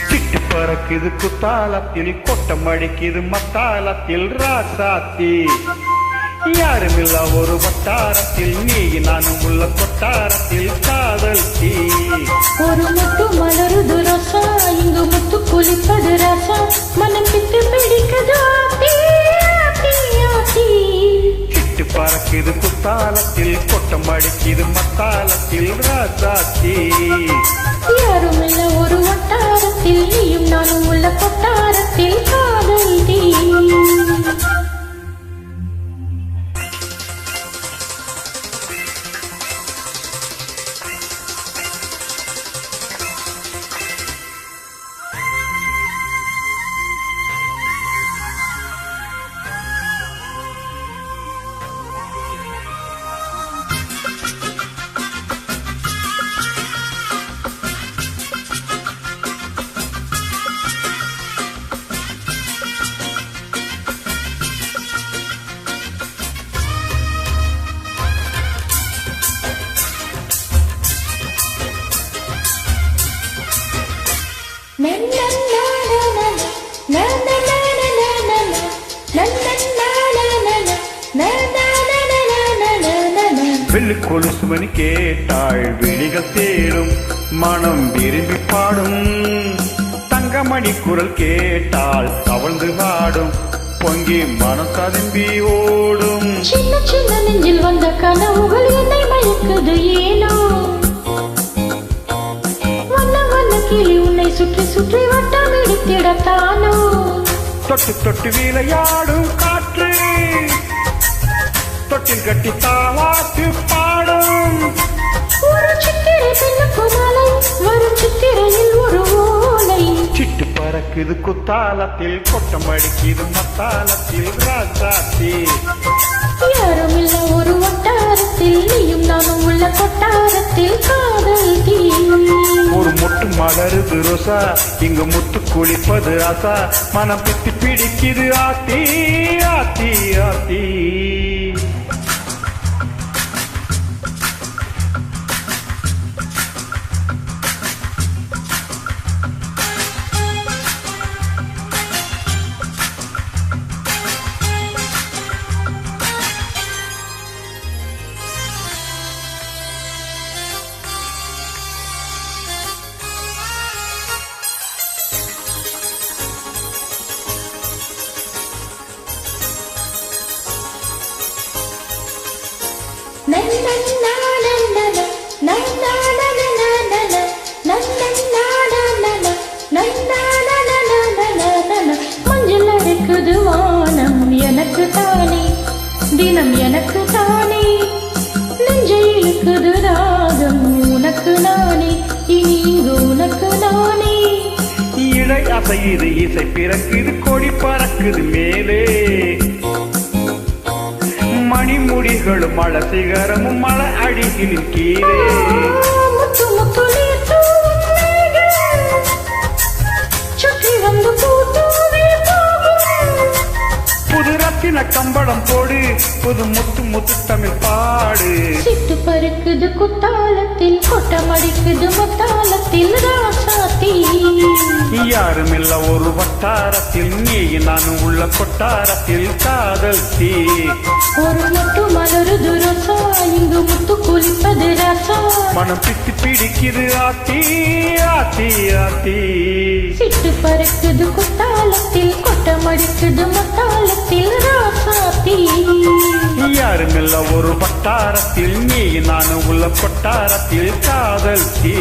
சிட்டு பறக்குது குத்தாலத்தில் கொட்டம் அடிக்குது மத்தாலத்தில் ராசாத்தி யாருமில்ல ஒரு வட்டாரத்தில் நீ நானும் உள்ள கொட்டாரத்தில் காதல் தீ ஒரு முத்து மலருது ரசா இங்கு முத்து குளிப்பது ரசா மனம் விட்டு பிடிக்குது ஆத்தி ஆத்தி ஆத்தி சிட்டு பறக்குது குத்தாலத்தில் கொட்டம் அடிக்குது மத்தாலத்தில் ராசாத்தி யாருமில்ல ஒரு வட்டாரத்தில் நீயும் நானும் உள்ள கொட்டாரத்தில் காதல் தீ வெள்ளி கொலுசுமணி கேட்டாள் விழிகள் தேடும் மனம் விரும்பி பாடும் தங்கமணி குரல் கேட்டால் தவழ்ந்து பாடும் பொங்கி மனம் ததும்பி ஓடும் சின்ன சின்ன நெஞ்சில் வந்த கனவுகள் என்னை மயக்குது ஏனோ வண்ண வண்ண கிளி உன்னை சுற்றி சுற்றி வட்டம் இடித்திடத்தானோ தொட்டு தொட்டு விளையாடும் காற்று தொட்டில் கட்டி தாவாத்து பாடும் ஒரு சித்திரை பெண்ணுக்கு மாலை வரும் சித்திரையில் ஒரு ஓலை சிட்டு பறக்குது குத்தாலத்தில் கொட்டம் அடிக்குது மத்தாலத்தில் ராசாத்தி யாருமில்ல ஒரு வட்டாரத்தில் நீயும் நானும் உள்ள கொட்டாரத்தில் காதல் தீ ஒரு மொட்டு மலருது ரோசா இங்கு முத்து குளிப்பது ஆசா மனம் பித்தி பிடிக்குது ஆத்தி ஆத்தி ஆத்தி மஞ்சள் அரைக்குது வானம் எனக்கு தானே தினம் எனக்கு தானே நெஞ்சை இழுக்குது ராகம் உனக்கு நானே இனி இங்கு உனக்கு நானே இடை அசையுது இசை பிறக்குது கொடி பறக்குது மேலே மணிமுடிகளும் மழை சிகரமும் மழை அடிகளின் கீழே முத்து முத்து சுற்றி வந்து பூத்தூவே புது ரத்தின கம்பளம் போடு புது முத்து முத்து தமிழ் பாடு சிட்டு பறக்குது குத்தாலத்தில் கொட்டம் அடிக்குது முத்தாலத்தில் ராசாத்தி யாருமில்ல ஒரு வட்டாரத்தில் நீ நானும் உள்ள கொட்டாரத்தில் காதல் தீ ஒரு முத்து மலருது ரசா இங்கு முத்து குளிப்பது ரசா மனம் பித்தி பிடிக்குது ஆத்தி ஆத்தி ஆத்தி சிட்டு பறக்குது குத்தாலத்தில் கொட்டம் அடிக்குது முத்தாலத்தில் ராசாத்தி யாருமில்ல ஒரு வட்டாரத்தில் நீ நானும் உள்ள கொட்டாரத்தில் காதல் தீ